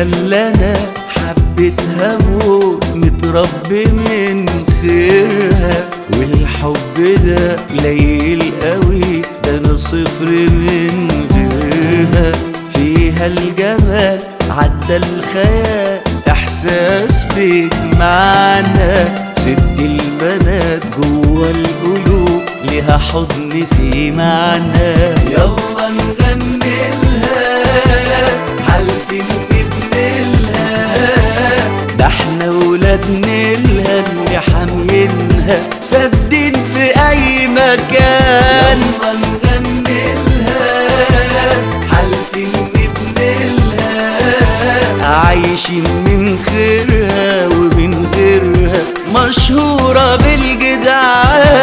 فيها اللي انا حبيتها موت، متربي من خيرها، والحب ده قليل قوي، ده انا صفر من غيرها. فيها الجمال عدى الخيال، احساس بيك معنا، ست البنات جوا القلوب، ليها حضن في معنى. يلا نغني لها حالفين نبنلها، ده احنا ولاد نيلها اللي حامينها، سادين في اي مكان. يلا نغني لها حالفين نبنلها، عايشين من خيرها ومن غيرها، مشهورة بالجدعان.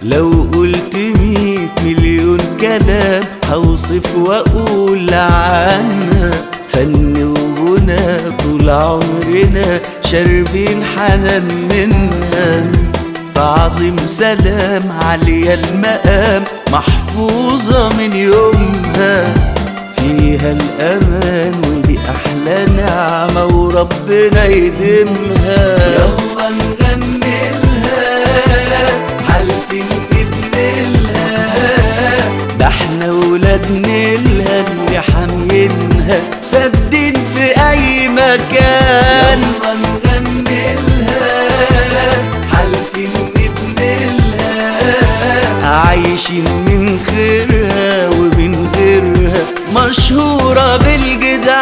لو قلت 100 مليون كلام هوصف واقول عنها، فن وغنى طول عمرنا شاربين حنان منها. تعظيم سلام عالية المقام، محفوظة من يومها، فيها الأمان ودي أحلى نعمة وربنا يديمها. يلا نغني لها حالفين نبنلها، ده احنا ولاد نيلها اللي حامينها، سادين في أي مكان. يلا نغني لها حالفين نبنلها، عايشين من خيرها ومن غيرها، مشهورة بالجدعان.